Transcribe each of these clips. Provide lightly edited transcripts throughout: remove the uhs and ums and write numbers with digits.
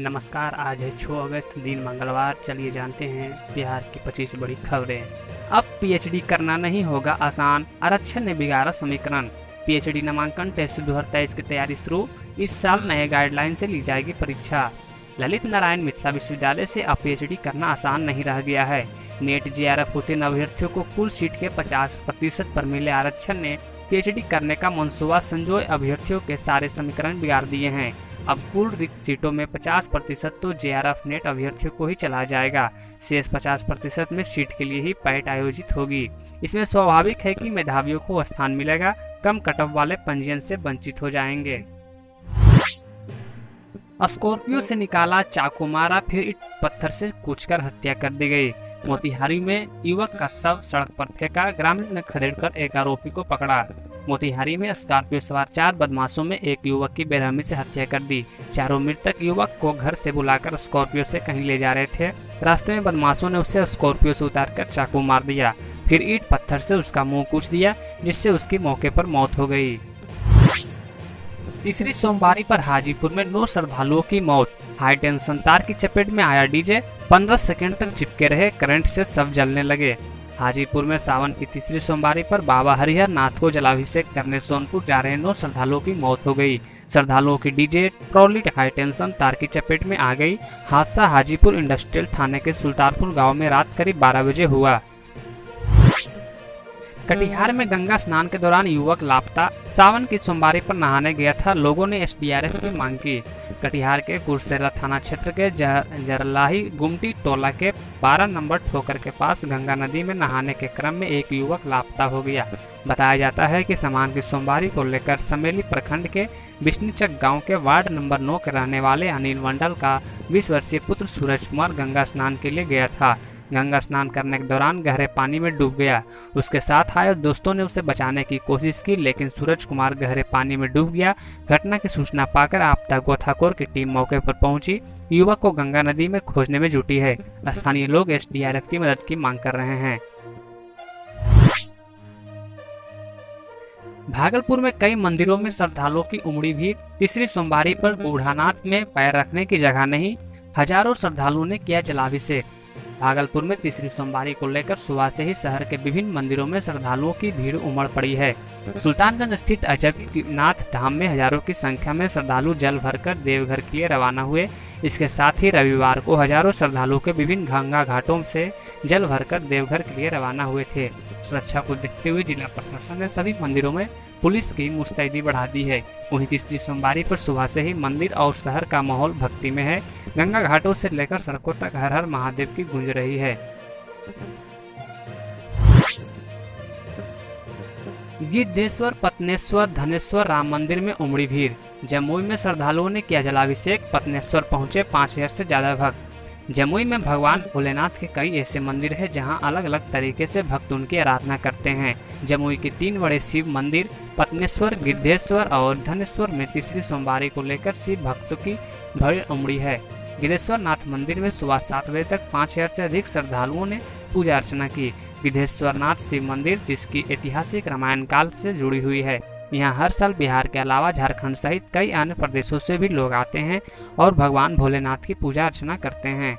नमस्कार। आज है 6 अगस्त, दिन मंगलवार। चलिए जानते हैं बिहार की 25 बड़ी खबरें। अब पीएचडी करना नहीं होगा आसान, आरक्षण ने बिगाड़ा समीकरण। पीएचडी नामांकन टेस्ट 2023 की तैयारी शुरू। इस साल नए गाइडलाइन से ली जाएगी परीक्षा। ललित नारायण मिथिला विश्वविद्यालय से अब पीएचडी करना आसान नहीं रह गया है। नेट जेआरएफ उत्तीर्ण अभ्यर्थियों को कुल सीट के 50% पर मिले आरक्षण ने पीएचडी करने का मंसूबा संजोए अभ्यर्थियों के सारे समीकरण बिगाड़ दिए हैं। अब कुल रिक्त सीटों में 50% तो जेआरएफ नेट अभ्यर्थियों को ही चला जाएगा। शेष 50% में सीट के लिए ही पैट आयोजित होगी। इसमें स्वाभाविक है कि मेधावियों को स्थान मिलेगा, कम कट ऑफ वाले पंजीयन से वंचित हो जाएंगे। स्कॉर्पियो से निकाला चाकू, मारा, फिर ईंट पत्थर से कूचकर हत्या कर दी गई। मोतिहारी में युवक का शव सड़क पर फेंका, ग्रामीण ने खदेड़कर एक आरोपी को पकड़ा। मोतिहारी में स्कॉर्पियो सवार 4 बदमाशों में एक युवक की बेरहमी से हत्या कर दी। चारों मृतक युवक को घर से बुलाकर स्कॉर्पियो से कहीं ले जा रहे थे। रास्ते में बदमाशों ने उसे स्कॉर्पियो से उतारकर चाकू मार दिया, फिर ईंट पत्थर से उसका मुंह कूच दिया, जिससे उसकी मौके पर मौत हो गई। तीसरी सोमवारी पर हाजीपुर में 9 श्रद्धालुओं की मौत। हाई टेंशन तार की चपेट में आया डीजे, 15 सेकंड तक चिपके रहे, करंट से सब जलने लगे। हाजीपुर में सावन की तीसरी सोमवारी पर बाबा हरिहर नाथ को जलाभिषेक करने सोनपुर जा रहे 9 श्रद्धालुओं की मौत हो गई। श्रद्धालुओं की डीजे ट्रॉली हाई टेंशन तार की चपेट में आ गई। हादसा हाजीपुर इंडस्ट्रियल थाने के सुल्तानपुर गाँव में रात करीब 12 बजे हुआ। कटिहार में गंगा स्नान के दौरान युवक लापता। सावन की सोमवारी पर नहाने गया था, लोगों ने एसडीआरएफ की मांग की। कटिहार के कुरसेला थाना क्षेत्र के जरलाही गुमटी टोला के 12 नंबर ठोकर के पास गंगा नदी में नहाने के क्रम में एक युवक लापता हो गया। बताया जाता है कि सामान की सोमवारी को लेकर समेली प्रखंड के बिश्नीचक गांव के वार्ड नंबर 9 के रहने वाले अनिल मंडल का 20 वर्षीय पुत्र सूरज कुमार गंगा स्नान के लिए गया था। गंगा स्नान करने के दौरान गहरे पानी में डूब गया। उसके साथ आए दोस्तों ने उसे बचाने की कोशिश की, लेकिन सूरज कुमार गहरे पानी में डूब गया। घटना की सूचना पाकर आपदा गोताखोर की टीम मौके पर पहुंची। युवक को गंगा नदी में खोजने में जुटी है। स्थानीय लोग एसडीआरएफ की मदद की मांग कर रहे हैं। भागलपुर में कई मंदिरों में श्रद्धालुओं की उमड़ी भीड़। तीसरी सोमवारी पर बूढ़ानाथ में पैर रखने की जगह नहीं, हजारों श्रद्धालुओं ने किया जलाभिषेक। भागलपुर में तीसरी सोमवारी को लेकर सुबह से ही शहर के विभिन्न मंदिरों में श्रद्धालुओं की भीड़ उमड़ पड़ी है। सुल्तानगंज स्थित अजयनाथ धाम में हजारों की संख्या में श्रद्धालु जल भरकर देवघर के लिए रवाना हुए। इसके साथ ही रविवार को हजारों श्रद्धालुओं के विभिन्न गंगा घाटों से जल भरकर देवघर के लिए रवाना हुए थे। सुरक्षा को देखते हुए जिला प्रशासन ने सभी मंदिरों में पुलिस की मुस्तैदी बढ़ा दी है। वहीं तीसरी सोमवारी पर सुबह से ही मंदिर और शहर का माहौल भक्ति में है। गंगा घाटों से लेकर सड़कों तक हर हर महादेव की गूंज रही है। गिद्धेश्वर, पत्नेश्वर, धनेश्वर राम मंदिर में उमड़ी भीड़। जमुई में श्रद्धालुओं ने किया जलाभिषेक। पत्नेश्वर पहुंचे 5000 से ज्यादा भक्त। जमुई में भगवान भोलेनाथ के कई ऐसे मंदिर हैं जहां अलग अलग तरीके से भक्त उनकी आराधना करते हैं। जमुई के 3 बड़े शिव मंदिर पत्नेश्वर, गिद्धेश्वर और धनेश्वर में तीसरी सोमवारी को लेकर शिव भक्तों की भीड़ उमड़ी है। गिद्धेश्वर नाथ मंदिर में सुबह 7 बजे तक 5000 से अधिक श्रद्धालुओं ने पूजा अर्चना की। गिद्धेश्वर नाथ शिव मंदिर, जिसकी ऐतिहासिक रामायण काल से जुड़ी हुई है, यहाँ हर साल बिहार के अलावा झारखंड सहित कई अन्य प्रदेशों से भी लोग आते हैं और भगवान भोलेनाथ की पूजा अर्चना करते हैं।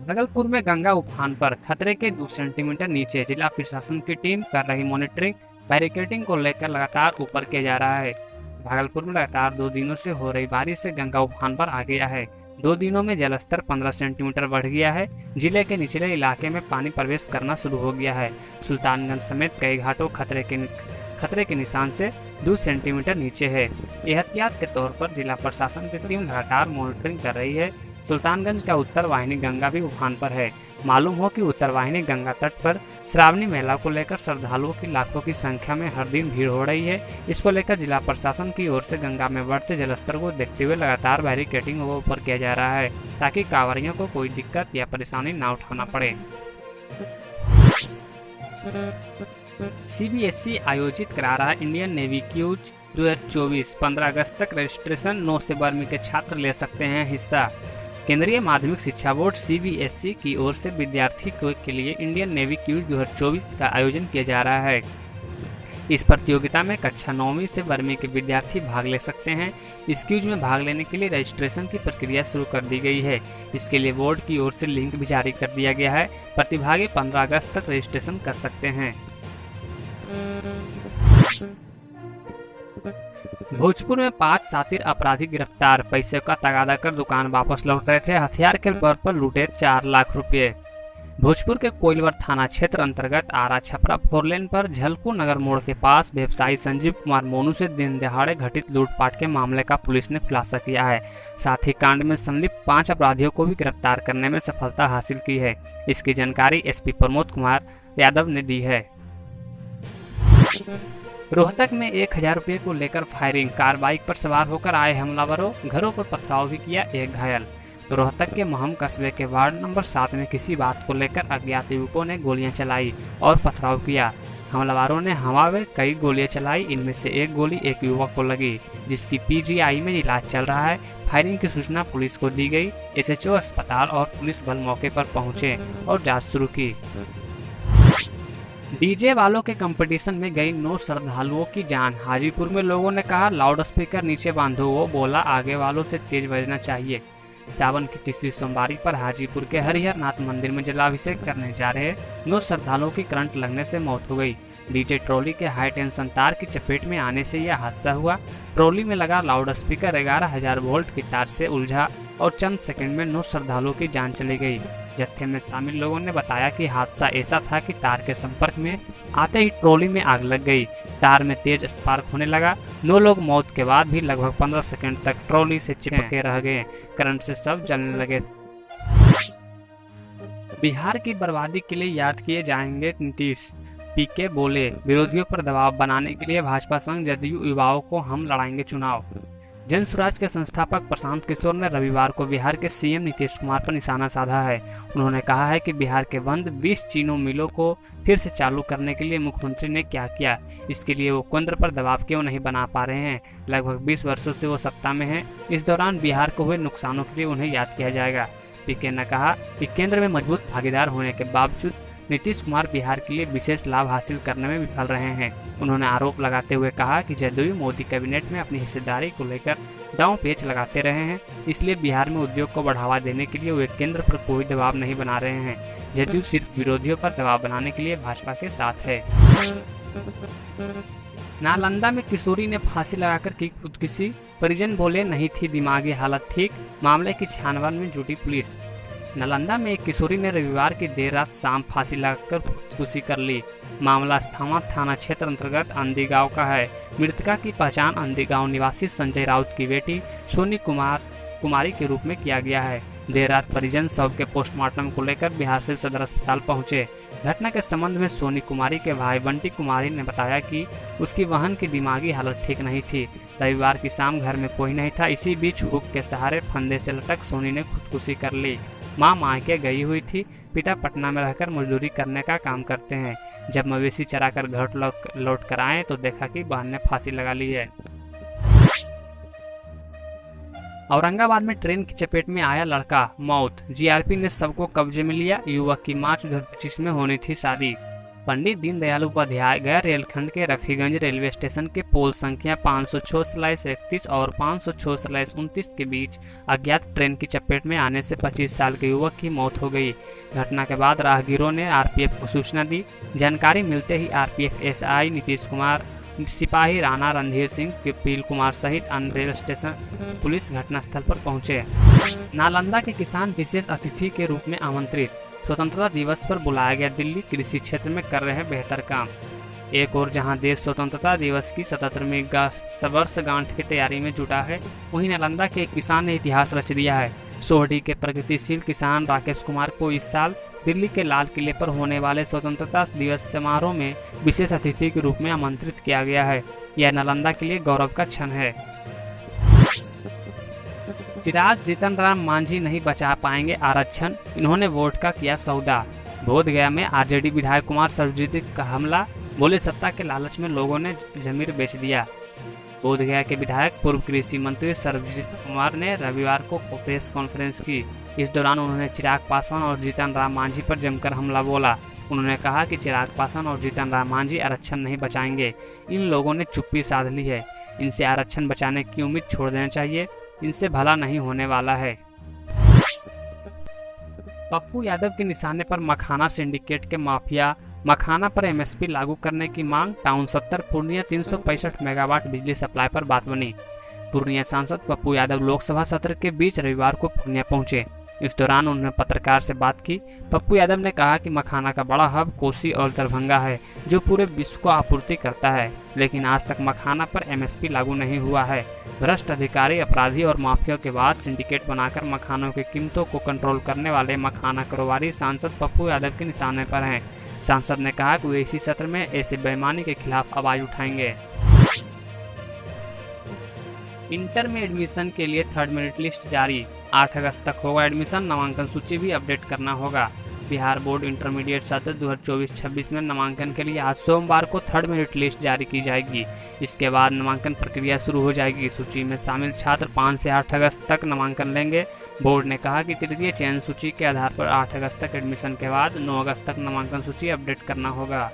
भागलपुर में गंगा उफान पर, खतरे के 2 सेंटीमीटर नीचे। जिला प्रशासन की टीम कर रही मॉनिटरिंग। बैरिकेडिंग को लेकर लगातार ऊपर किया जा रहा है। भागलपुर में लगातार 2 दिनों से हो रही बारिश से गंगा उफान पर आ गया है। 2 दिनों में जलस्तर 15 सेंटीमीटर बढ़ गया है। जिले के निचले इलाके में पानी प्रवेश करना शुरू हो गया है। सुल्तानगंज समेत कई घाटों खतरे के निशान से 2 सेंटीमीटर नीचे है। एहतियात के तौर पर जिला प्रशासन की टीम लगातार मॉनिटरिंग कर रही है। सुल्तानगंज का उत्तर वाहिनी गंगा भी उफान पर है। मालूम हो कि उत्तर वाहिनी गंगा तट पर श्रावणी मेला को लेकर श्रद्धालुओं की लाखों की संख्या में हर दिन भीड़ हो रही है। इसको लेकर जिला प्रशासन की ओर से गंगा में बढ़ते जलस्तर को देखते हुए लगातार बैरिकेडिंग को ऊपर किया जा रहा है, ताकि कांवरियों को कोई दिक्कत या परेशानी ना उठाना पड़े। सीबीएसई आयोजित करा रहा इंडियन नेवी क्यूज 2024। 15 अगस्त तक रजिस्ट्रेशन। 9 से 12वीं के छात्र ले सकते हैं हिस्सा। केंद्रीय माध्यमिक शिक्षा बोर्ड सीबीएसई की ओर से विद्यार्थी के लिए इंडियन नेवी क्यूज 2024 का आयोजन किया जा रहा है। इस प्रतियोगिता में कक्षा 9वीं से 12वीं के विद्यार्थी भाग ले सकते हैं। इस क्विज में भाग लेने के लिए रजिस्ट्रेशन की प्रक्रिया शुरू कर दी गई है। इसके लिए बोर्ड की ओर से लिंक भी जारी कर दिया गया है। प्रतिभागी 15 अगस्त तक रजिस्ट्रेशन कर सकते हैं। भोजपुर में 5 शातिर अपराधी गिरफ्तार। पैसे का तगादा कर दुकान वापस लौट रहे थे। हथियार के बल पर लूटे 4 लाख रुपए। भोजपुर के कोइलवर थाना क्षेत्र अंतर्गत आरा छपरा फोरलेन पर झलकू नगर मोड़ के पास व्यवसायी संजीव कुमार मोनू से दिन दहाड़े घटित लूटपाट के मामले का पुलिस ने खुलासा किया है। साथ ही कांड में संलिप्त 5 अपराधियों को भी गिरफ्तार करने में सफलता हासिल की है। इसकी जानकारी एसपी प्रमोद कुमार यादव ने दी है। रोहतक में 1000 रुपये को लेकर फायरिंग। कार बाइक पर सवार होकर आए हमलावरों, घरों पर पथराव भी किया, एक घायल। रोहतक के महम कस्बे के वार्ड नंबर 7 में किसी बात को लेकर अज्ञात युवकों ने गोलियां चलाई और पथराव किया। हमलावरों ने हवा में कई गोलियां चलाई। इनमें से एक गोली एक युवक को लगी, जिसकी पीजीआई में इलाज चल रहा है। फायरिंग की सूचना पुलिस को दी गई। एसएचओ अस्पताल और पुलिस बल मौके पर पहुंचे और जांच शुरू की। डीजे वालों के कंपटीशन में गई 9 श्रद्धालुओं की जान। हाजीपुर में लोगों ने कहा लाउड स्पीकर नीचे बांधो, वो बोला आगे वालों से तेज बजना चाहिए। सावन की तीसरी सोमवारी पर हाजीपुर के हरिहर नाथ मंदिर में जलाभिषेक करने जा रहे 9 श्रद्धालुओं की करंट लगने से मौत हो गई। डीजे ट्रॉली के हाई टेंशन तार की चपेट में आने से यह हादसा हुआ। ट्रॉली में लगा लाउड स्पीकर 11,000 वोल्ट की तार से उलझा और चंद सेकंड में 9 श्रद्धालुओं की जान चली गई। जत्थे में शामिल लोगों ने बताया कि हादसा ऐसा था कि तार के संपर्क में आते ही ट्रॉली में आग लग गई। तार में तेज स्पार्क होने लगा। 9 लोग मौत के बाद भी लगभग 15 सेकंड तक ट्रॉली से चिपके रह गए। करंट से सब जलने लगे। बिहार की बर्बादी के लिए याद किए जाएंगे नीतीश। पीके बोले विरोधियों पर दबाव बनाने के लिए भाजपा संग जदयू युवाओं को हम लड़ाएंगे चुनाव। जन स्वराज के संस्थापक प्रशांत किशोर ने रविवार को बिहार के सीएम नीतीश कुमार पर निशाना साधा है। उन्होंने कहा है कि बिहार के बंद 20 चीनी मिलों को फिर से चालू करने के लिए मुख्यमंत्री ने क्या किया, इसके लिए वो केंद्र पर दबाव क्यों नहीं बना पा रहे हैं। लगभग 20 वर्षों से वो सत्ता में हैं। इस दौरान बिहार को हुए नुकसानों के लिए उन्हें याद किया जाएगा। पीके ने कहा कि केंद्र में मजबूत भागीदार होने के बावजूद नीतीश कुमार बिहार के लिए विशेष लाभ हासिल करने में विफल रहे हैं। उन्होंने आरोप लगाते हुए कहा कि जदयू मोदी कैबिनेट में अपनी हिस्सेदारी को लेकर दांव पेच लगाते रहे हैं, इसलिए बिहार में उद्योग को बढ़ावा देने के लिए वे केंद्र पर कोई दबाव नहीं बना रहे हैं। जदयू सिर्फ विरोधियों पर दबाव बनाने के लिए भाजपा के साथ है। नालंदा में किशोरी ने फांसी लगाकर की खुदकुशी। परिजन बोले नहीं थी दिमागी हालत ठीक। मामले की छानबीन में जुटी पुलिस। नालंदा में एक किशोरी ने रविवार की देर रात शाम फांसी लगाकर खुदकुशी कर ली। मामला स्थामा थाना क्षेत्र अंतर्गत अंधी गांव का है। मृतका की पहचान अंधी गांव निवासी संजय राउत की बेटी सोनी कुमारी के रूप में किया गया है। देर रात परिजन शव के पोस्टमार्टम को लेकर बिहार सिविल सदर अस्पताल पहुंचे। घटना के संबंध में सोनी कुमारी के भाई बंटी कुमारी ने बताया कि उसकी बहन की दिमागी हालत ठीक नहीं थी। रविवार की शाम घर में कोई नहीं था। इसी बीच हुक के सहारे फंदे से लटक सोनी ने खुदकुशी कर ली। मां मायके गई हुई थी। पिता पटना में रहकर मजदूरी करने का काम करते हैं। जब मवेशी चराकर घर लौट कर आए तो देखा कि बहन ने फांसी लगा ली है। औरंगाबाद में ट्रेन की चपेट में आया लड़का, मौत। जीआरपी ने सबको कब्जे में लिया। युवक की मार्च 2025 में होनी थी शादी। पंडित दीनदयाल उपाध्याय गया रेलखंड के रफीगंज रेलवे स्टेशन के पोल संख्या 506/31 और 506/29 के बीच अज्ञात ट्रेन की चपेट में आने से 25 साल के युवक की मौत हो गई। घटना के बाद राहगीरों ने आरपीएफ को सूचना दी। जानकारी मिलते ही आरपीएफ एसआई नीतीश कुमार, सिपाही राणा रणधीर सिंह, कपिल कुमार सहित अन्य रेल स्टेशन पुलिस घटनास्थल पर पहुंचे। नालंदा के किसान विशेष अतिथि के रूप में आमंत्रित। स्वतंत्रता दिवस पर बुलाया गया दिल्ली। कृषि क्षेत्र में कर रहे हैं बेहतर काम। एक और जहां देश स्वतंत्रता दिवस की 77वीं वर्षगांठ की तैयारी में जुटा है, वहीं नालंदा के एक किसान ने इतिहास रच दिया है। सोहडी के प्रगतिशील किसान राकेश कुमार को इस साल दिल्ली के लाल किले पर होने वाले स्वतंत्रता दिवस समारोह में विशेष अतिथि के रूप में आमंत्रित किया गया है। यह नालंदा के लिए गौरव का क्षण है। चिराग जीतन राम मांझी नहीं बचा पाएंगे आरक्षण, इन्होंने वोट का किया सौदा। बोधगया में आरजेडी विधायक कुमार सर्वजीत का हमला, बोले सत्ता के लालच में लोगों ने जमीर बेच दिया। बोधगया के विधायक पूर्व कृषि मंत्री सर्वजीत कुमार ने रविवार को प्रेस कॉन्फ्रेंस की। इस दौरान उन्होंने चिराग पासवान और जीतन राम मांझी पर जमकर हमला बोला। उन्होंने कहा कि चिराग पासवान और जीतन राम मांझी आरक्षण नहीं बचाएंगे। इन लोगों ने चुप्पी साध ली है। इनसे आरक्षण बचाने की उम्मीद छोड़ देना चाहिए। इनसे भला नहीं होने वाला है। पप्पू यादव के निशाने पर मखाना सिंडिकेट के माफिया। मखाना पर एमएसपी लागू करने की मांग। टाउन 70 पूर्णिया 365 मेगावाट बिजली सप्लाई पर बात बनी। पूर्णिया सांसद पप्पू यादव लोकसभा सत्र के बीच रविवार को पूर्णिया पहुंचे। इस दौरान उन्होंने पत्रकार से बात की। पप्पू यादव ने कहा कि मखाना का बड़ा हब कोसी और दरभंगा है, जो पूरे विश्व को आपूर्ति करता है, लेकिन आज तक मखाना पर एमएसपी लागू नहीं हुआ है। भ्रष्ट अधिकारी, अपराधी और माफियाओं के बाद सिंडिकेट बनाकर मखानों की कीमतों को कंट्रोल करने वाले मखाना कारोबारी सांसद पप्पू यादव के निशाने पर हैं। सांसद ने कहा कि वे इसी सत्र में ऐसे बेईमानी के खिलाफ आवाज उठाएंगे। इंटर में एडमिशन के लिए 3rd मेरिट लिस्ट जारी। 8 अगस्त तक होगा एडमिशन। नामांकन सूची भी अपडेट करना होगा। बिहार बोर्ड इंटरमीडिएट सत्र 2024-26 में नामांकन के लिए आज सोमवार को 3rd मेरिट लिस्ट जारी की जाएगी। इसके बाद नामांकन प्रक्रिया शुरू हो जाएगी। सूची में शामिल छात्र 5 से 8 अगस्त तक नामांकन लेंगे। बोर्ड ने कहा कि तृतीय चयन सूची के आधार पर 8 अगस्त तक एडमिशन के बाद 9 अगस्त तक नामांकन सूची अपडेट करना होगा।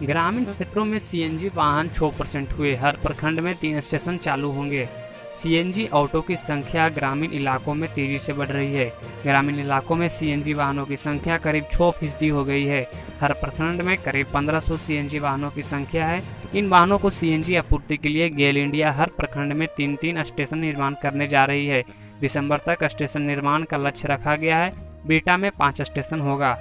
ग्रामीण क्षेत्रों में सीएनजी वाहन 6% हुए। हर प्रखंड में 3 स्टेशन चालू होंगे। सीएनजी ऑटो की संख्या ग्रामीण इलाकों में तेजी से बढ़ रही है। ग्रामीण इलाकों में सीएनजी वाहनों की संख्या करीब 6% हो गई है। हर प्रखंड में करीब 1500 सीएनजी वाहनों की संख्या है। इन वाहनों को सीएनजी आपूर्ति के लिए गेल इंडिया हर प्रखंड में 3-3 स्टेशन निर्माण करने जा रही है। दिसंबर तक स्टेशन निर्माण का लक्ष्य रखा गया है। बिहटा में 5 स्टेशन होगा।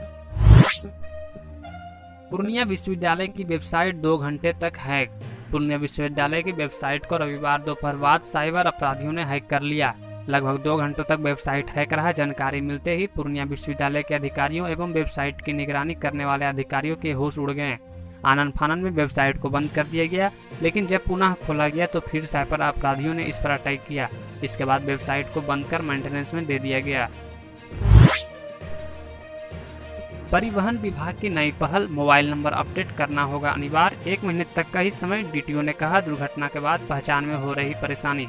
पूर्णिया विश्वविद्यालय की वेबसाइट 2 घंटे तक हैक। पूर्णिया विश्वविद्यालय की वेबसाइट को रविवार दोपहर बाद साइबर अपराधियों ने हैक कर लिया। लगभग 2 घंटों तक वेबसाइट हैक रहा। जानकारी मिलते ही पूर्णिया विश्वविद्यालय के अधिकारियों एवं वेबसाइट की निगरानी करने वाले अधिकारियों के होश उड़ गए। आनन फानन में वेबसाइट को बंद कर दिया गया, लेकिन जब पुनः खोला गया तो फिर साइबर अपराधियों ने इस पर अटैक किया। इसके बाद वेबसाइट को बंद कर मेंटेनेंस में दे दिया गया। परिवहन विभाग की नई पहल, मोबाइल नंबर अपडेट करना होगा अनिवार्य। 1 महीने तक का ही समय। डीटीओ ने कहा, दुर्घटना के बाद पहचान में हो रही परेशानी।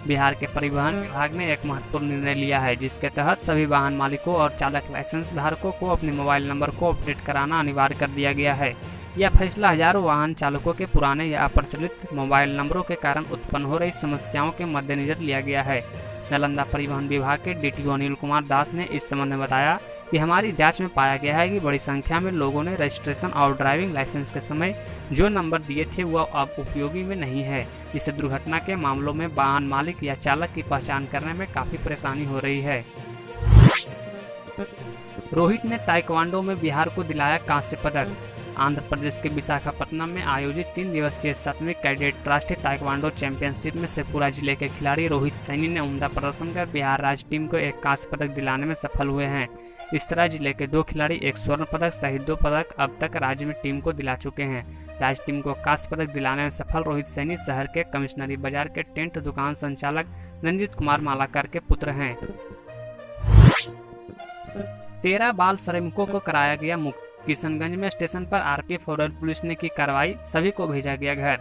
बिहार के परिवहन विभाग ने एक महत्वपूर्ण निर्णय लिया है, जिसके तहत सभी वाहन मालिकों और चालक लाइसेंस धारकों को अपने मोबाइल नंबर को अपडेट कराना अनिवार्य कर दिया गया है। यह फैसला हजारों वाहन चालकों के पुराने या अप्रचलित मोबाइल नंबरों के कारण उत्पन्न हो रही समस्याओं के मद्देनजर लिया गया है। नालंदा परिवहन विभाग के डीटीओ अनिल कुमार दास ने इस संबंध में बताया कि हमारी जांच में पाया गया है कि बड़ी संख्या में लोगों ने रजिस्ट्रेशन और ड्राइविंग लाइसेंस के समय जो नंबर दिए थे वह अब उपयोगी में नहीं है। इससे दुर्घटना के मामलों में वाहन मालिक या चालक की पहचान करने में काफी परेशानी हो रही है। रोहित ने ताइक्वांडो में बिहार को दिलाया कांस्य पदक। आंध्र प्रदेश के विशाखापट्टनम में आयोजित 3 दिवसीय 7वीं कैडेट राष्ट्रीय ताइक्वांडो चैंपियनशिप में शेखपुरा जिले के खिलाड़ी रोहित सैनी ने उम्दा प्रदर्शन कर बिहार राज्य टीम को एक कांस्य पदक दिलाने में सफल हुए हैं। इस तरह जिले के 2 खिलाड़ी एक स्वर्ण पदक सहित 2 पदक अब तक राज्य में टीम को दिला चुके हैं। राज्य टीम को कांस्य पदक दिलाने में सफल रोहित सैनी शहर के कमिश्नरी बाजार के टेंट दुकान संचालक रंजीत कुमार मालाकर के पुत्र हैं। 13 बाल श्रमिकों को कराया गया मुक्त। किशनगंज में स्टेशन पर आरपीएफ और रेल पुलिस ने की कार्रवाई, सभी को भेजा गया घर।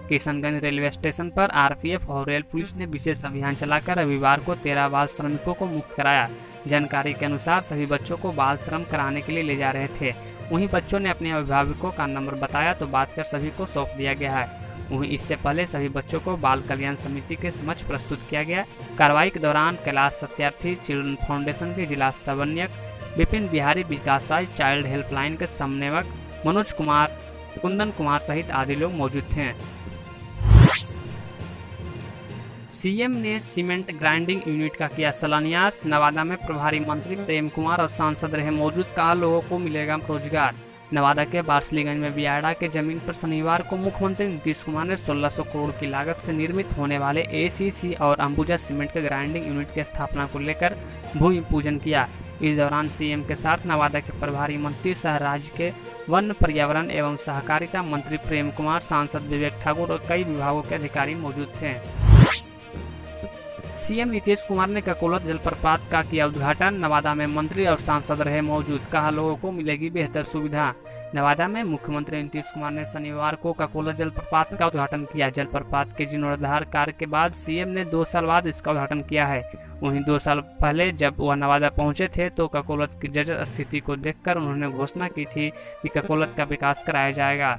किशनगंज रेलवे स्टेशन पर आरपीएफ और रेल पुलिस ने विशेष अभियान चलाकर रविवार को 13 बाल श्रमिकों को मुक्त कराया। जानकारी के अनुसार सभी बच्चों को बाल श्रम कराने के लिए ले जा रहे थे। वहीं बच्चों ने अपने अभिभावकों का नंबर बताया तो बात कर सभी को सौंप दिया गया है। वहीं इससे पहले सभी बच्चों को बाल कल्याण समिति के समक्ष प्रस्तुत किया गया। कार्रवाई के दौरान कैलाश सत्यार्थी चिल्ड्रन फाउंडेशन के जिला समन्वयक विपिन बिहारी, विकास राज, चाइल्ड हेल्पलाइन के समन्वयक मनोज कुमार, कुंदन कुमार सहित आदि लोग मौजूद थे। सीएम ने सीमेंट ग्राइंडिंग यूनिट का किया शिलान्यास। नवादा में प्रभारी मंत्री प्रेम कुमार और सांसद रहे मौजूद, कहा लोगों को मिलेगा रोजगार। नवादा के बार्सलीगंज में बियाड़ा के जमीन पर शनिवार को मुख्यमंत्री नीतीश कुमार ने 1600 करोड़ की लागत से निर्मित होने वाले एसीसी और अंबुजा सीमेंट के ग्राइंडिंग यूनिट की स्थापना को लेकर भूमि पूजन किया। इस दौरान सीएम के साथ नवादा के प्रभारी मंत्री सह राज्य के वन, पर्यावरण एवं सहकारिता मंत्री प्रेम कुमार, सांसद विवेक ठाकुर और कई विभागों के अधिकारी मौजूद थे। सीएम नीतीश कुमार ने ककोलत जलप्रपात का किया उद्घाटन। नवादा में मंत्री और सांसद रहे मौजूद, कहा लोगों को मिलेगी बेहतर सुविधा। नवादा में मुख्यमंत्री नीतीश कुमार ने शनिवार को ककोला जलप्रपात का उद्घाटन किया। जलप्रपात के जीर्णोद्धार कार्य के बाद सीएम ने 2 साल बाद इसका उद्घाटन किया है। वहीं 2 साल पहले जब वह नवादा पहुंचे थे तो ककोलत की जर्जर स्थिति को देखकर उन्होंने घोषणा की थी कि ककोलत का विकास कराया जाएगा।